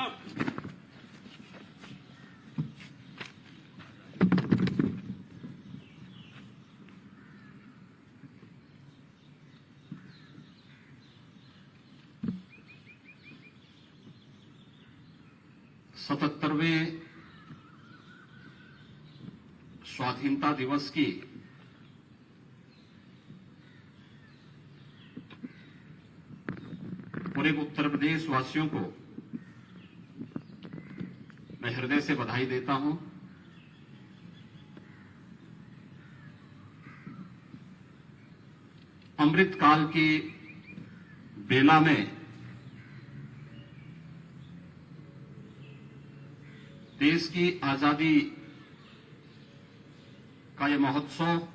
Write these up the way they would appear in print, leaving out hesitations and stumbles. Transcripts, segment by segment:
साहब। सतहत्तरवें स्वाधीनता दिवस की पूरे उत्तर प्रदेश वासियों को मैं हृदय से बधाई देता हूं। अमृत काल की बेला में देश की आजादी का यह महोत्सव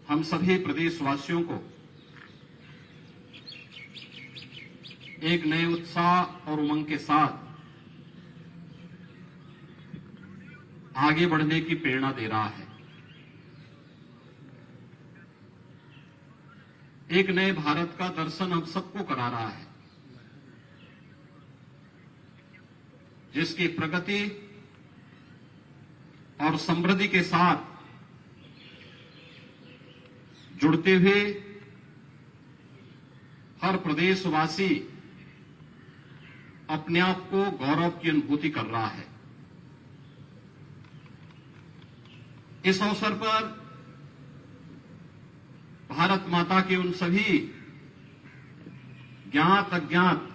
हम सभी प्रदेशवासियों को एक नए उत्साह और उमंग के साथ आगे बढ़ने की प्रेरणा दे रहा है। एक नए भारत का दर्शन हम सबको करा रहा है, जिसकी प्रगति और समृद्धि के साथ जुड़ते हुए हर प्रदेशवासी अपने आप को गौरव की अनुभूति कर रहा है। इस अवसर पर भारत माता के उन सभी ज्ञात अज्ञात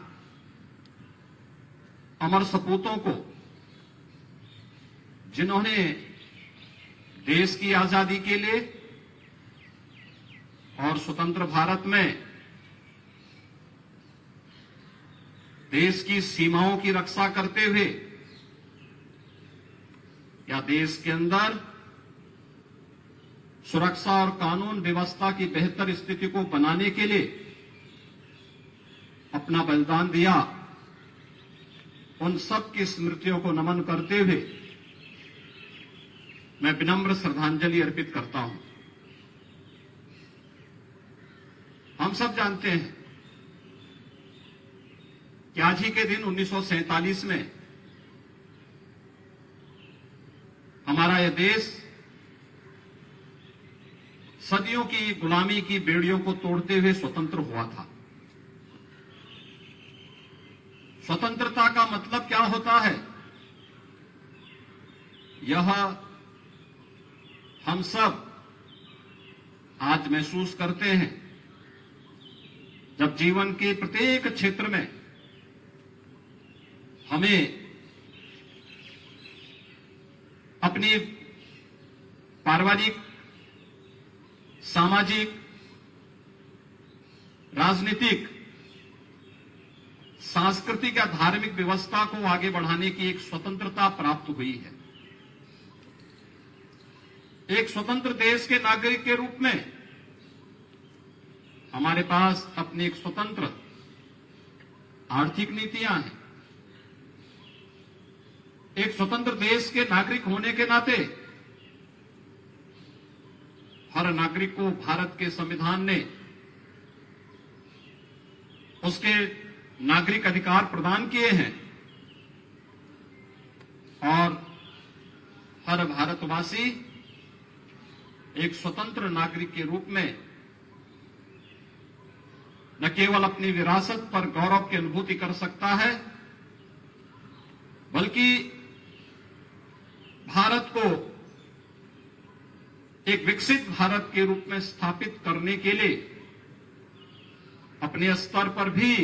अमर सपूतों को जिन्होंने देश की आजादी के लिए और स्वतंत्र भारत में देश की सीमाओं की रक्षा करते हुए या देश के अंदर सुरक्षा और कानून व्यवस्था की बेहतर स्थिति को बनाने के लिए अपना बलिदान दिया, उन सब की स्मृतियों को नमन करते हुए मैं विनम्र श्रद्धांजलि अर्पित करता हूं। हम सब जानते हैं कि आज ही के दिन 1947 में हमारा यह देश सदियों की गुलामी की बेड़ियों को तोड़ते हुए स्वतंत्र हुआ था। स्वतंत्रता का मतलब क्या होता है, यह हम सब आज महसूस करते हैं, जब जीवन के प्रत्येक क्षेत्र में हमें अपनी पारिवारिक, सामाजिक, राजनीतिक, सांस्कृतिक या धार्मिक व्यवस्था को आगे बढ़ाने की एक स्वतंत्रता प्राप्त हुई है। एक स्वतंत्र देश के नागरिक के रूप में हमारे पास अपनी एक स्वतंत्र आर्थिक नीतियां हैं। एक स्वतंत्र देश के नागरिक होने के नाते हर नागरिक को भारत के संविधान ने उसके नागरिक अधिकार प्रदान किए हैं और हर भारतवासी एक स्वतंत्र नागरिक के रूप में न केवल अपनी विरासत पर गौरव की अनुभूति कर सकता है, बल्कि भारत को एक विकसित भारत के रूप में स्थापित करने के लिए अपने स्तर पर भी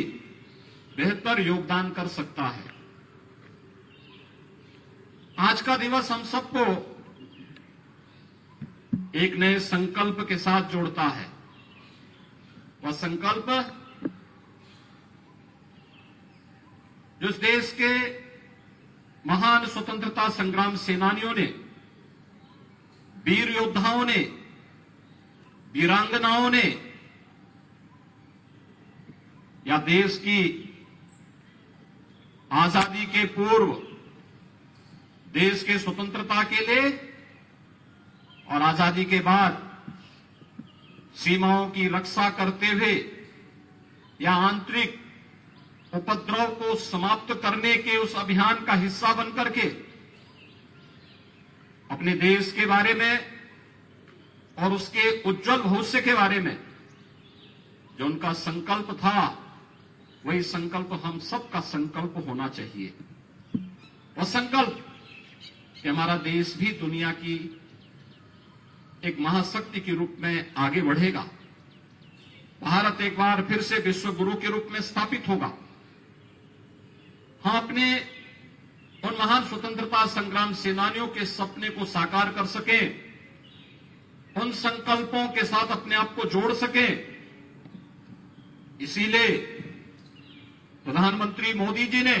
बेहतर योगदान कर सकता है। आज का दिवस हम सबको एक नए संकल्प के साथ जोड़ता है। वह संकल्प जो इस देश के महान स्वतंत्रता संग्राम सेनानियों ने, वीर योद्धाओं ने, वीरांगनाओं ने या देश की आजादी के पूर्व देश के स्वतंत्रता के लिए और आजादी के बाद सीमाओं की रक्षा करते हुए या आंतरिक उपद्रव को समाप्त करने के उस अभियान का हिस्सा बनकर के अपने देश के बारे में और उसके उज्जवल भविष्य के बारे में जो उनका संकल्प था, वही संकल्प हम सबका संकल्प होना चाहिए। वह संकल्प कि हमारा देश भी दुनिया की एक महाशक्ति के रूप में आगे बढ़ेगा। भारत एक बार फिर से विश्व गुरु के रूप में स्थापित होगा। हम अपने उन महान स्वतंत्रता संग्राम सेनानियों के सपने को साकार कर सकें, उन संकल्पों के साथ अपने आप को जोड़ सकें। इसीलिए प्रधानमंत्री मोदी जी ने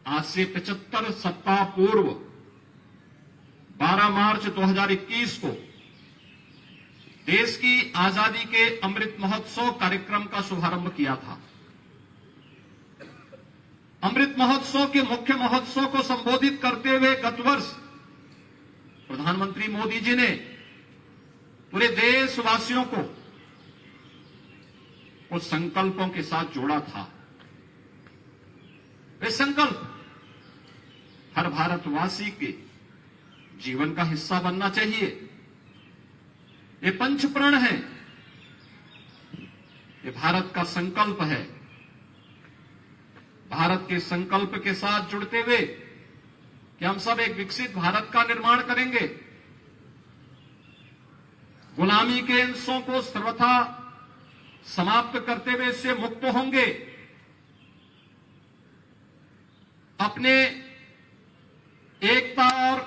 आज से 75 सप्ताह पूर्व 12 मार्च 2021 को देश की आजादी के अमृत महोत्सव कार्यक्रम का शुभारंभ किया था। अमृत महोत्सव के मुख्य महोत्सव को संबोधित करते हुए गत वर्ष प्रधानमंत्री मोदी जी ने पूरे देशवासियों को उस संकल्पों के साथ जोड़ा था। वे संकल्प हर भारतवासी के जीवन का हिस्सा बनना चाहिए। ये पंचप्रण है, ये भारत का संकल्प है। भारत के संकल्प के साथ जुड़ते हुए कि हम सब एक विकसित भारत का निर्माण करेंगे, गुलामी के अंशों को सर्वथा समाप्त करते हुए इससे मुक्त होंगे, अपने एकता और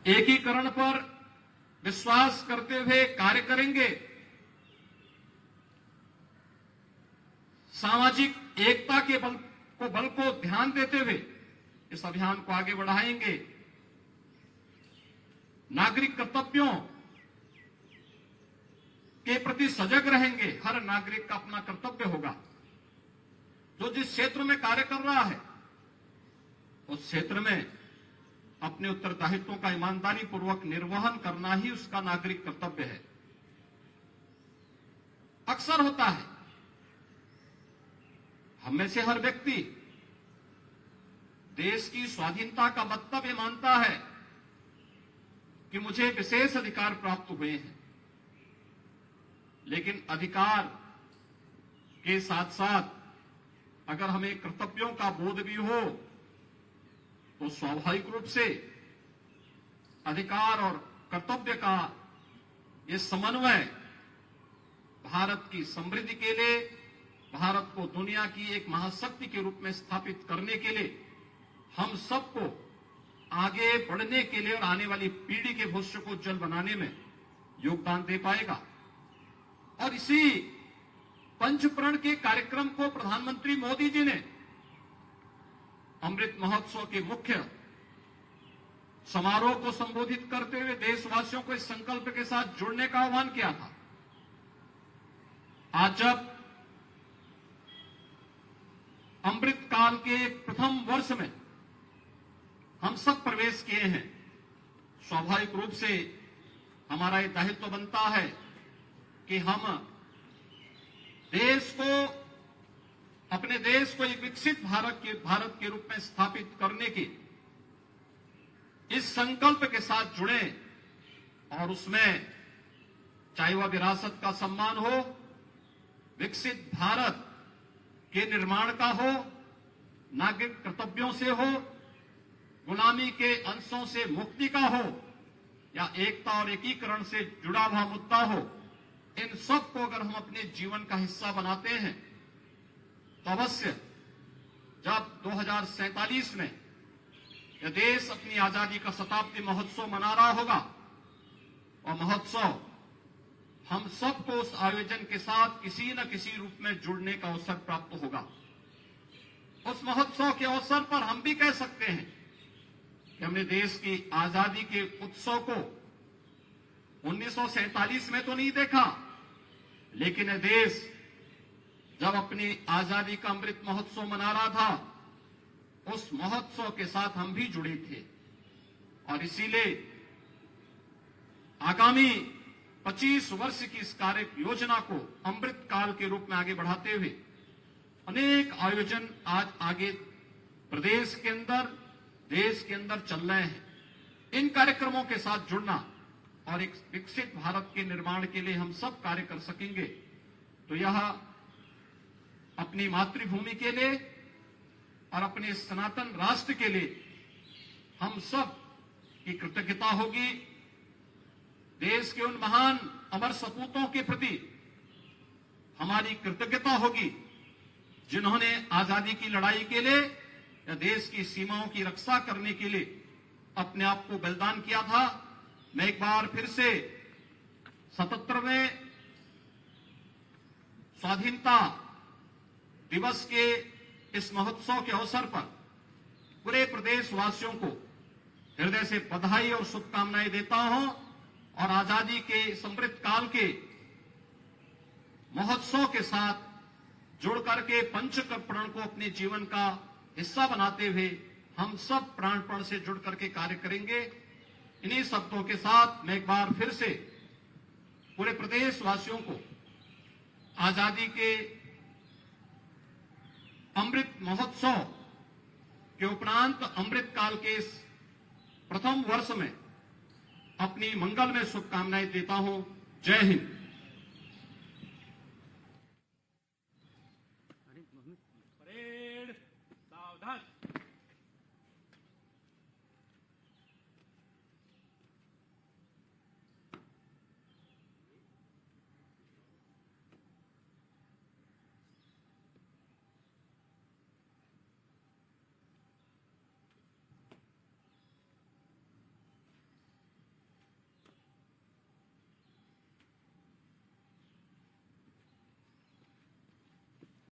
एकीकरण पर विश्वास करते हुए कार्य करेंगे, सामाजिक एकता के बल को ध्यान देते हुए इस अभियान को आगे बढ़ाएंगे, नागरिक कर्तव्यों के प्रति सजग रहेंगे। हर नागरिक का अपना कर्तव्य होगा। जो जिस क्षेत्र में कार्य कर रहा है उस क्षेत्र में अपने उत्तरदायित्वों का ईमानदारी पूर्वक निर्वहन करना ही उसका नागरिक कर्तव्य है। अक्सर होता है हम में से हर व्यक्ति देश की स्वाधीनता का मतलब ये मानता है कि मुझे विशेष अधिकार प्राप्त हुए हैं, लेकिन अधिकार के साथ साथ अगर हमें कर्तव्यों का बोध भी हो तो स्वाभाविक रूप से अधिकार और कर्तव्य का ये समन्वय भारत की समृद्धि के लिए, भारत को दुनिया की एक महाशक्ति के रूप में स्थापित करने के लिए, हम सबको आगे बढ़ने के लिए और आने वाली पीढ़ी के भविष्य को उज्जवल बनाने में योगदान दे पाएगा। और इसी पंचप्रण के कार्यक्रम को प्रधानमंत्री मोदी जी ने अमृत महोत्सव के मुख्य समारोह को संबोधित करते हुए देशवासियों को इस संकल्प के साथ जुड़ने का आह्वान किया था। आज जब अमृत काल के प्रथम वर्ष में हम सब प्रवेश किए हैं, स्वाभाविक रूप से हमारा ये दायित्व बनता है कि हम देश को, अपने देश को एक विकसित भारत के रूप में स्थापित करने के इस संकल्प के साथ जुड़े और उसमें चाहे वह विरासत का सम्मान हो, विकसित भारत के निर्माण का हो, नागरिक कर्तव्यों से हो, गुलामी के अंशों से मुक्ति का हो या एकता और एकीकरण से जुड़ा हुआ मुद्दा हो, इन सब को अगर हम अपने जीवन का हिस्सा बनाते हैं तो अवश्य जब 2047 में यह देश अपनी आजादी का शताब्दी महोत्सव मना रहा होगा और महोत्सव हम सबको उस आयोजन के साथ किसी न किसी रूप में जुड़ने का अवसर प्राप्त होगा। उस महोत्सव के अवसर पर हम भी कह सकते हैं कि हमने देश की आजादी के उत्सव को 1947 में तो नहीं देखा, लेकिन यह देश जब अपनी आजादी का अमृत महोत्सव मना रहा था, उस महोत्सव के साथ हम भी जुड़े थे। और इसीलिए आगामी 25 वर्ष की इस कार्य योजना को अमृत काल के रूप में आगे बढ़ाते हुए अनेक आयोजन आज आगे प्रदेश के अंदर, देश के अंदर चल रहे हैं। इन कार्यक्रमों के साथ जुड़ना और एक विकसित भारत के निर्माण के लिए हम सब कार्य कर सकेंगे तो यह अपनी मातृभूमि के लिए और अपने सनातन राष्ट्र के लिए हम सब की कृतज्ञता होगी। देश के उन महान अमर सपूतों के प्रति हमारी कृतज्ञता होगी जिन्होंने आजादी की लड़ाई के लिए या देश की सीमाओं की रक्षा करने के लिए अपने आप को बलिदान किया था। मैं एक बार फिर से 77वें स्वाधीनता दिवस के इस महोत्सव के अवसर पर पूरे प्रदेशवासियों को हृदय से बधाई और शुभकामनाएं देता हूं और आजादी के समृद्ध काल के महोत्सव के साथ जुड़ करके पंचकर्म को अपने जीवन का हिस्सा बनाते हुए हम सब प्राणपण से जुड़ करके कार्य करेंगे। इन्हीं शब्दों के साथ मैं एक बार फिर से पूरे प्रदेशवासियों को आजादी के अमृत महोत्सव के उपरांत अमृत काल के इस प्रथम वर्ष में अपनी मंगलमय शुभकामनाएं देता हूं। जय हिंद। परेड सावधान।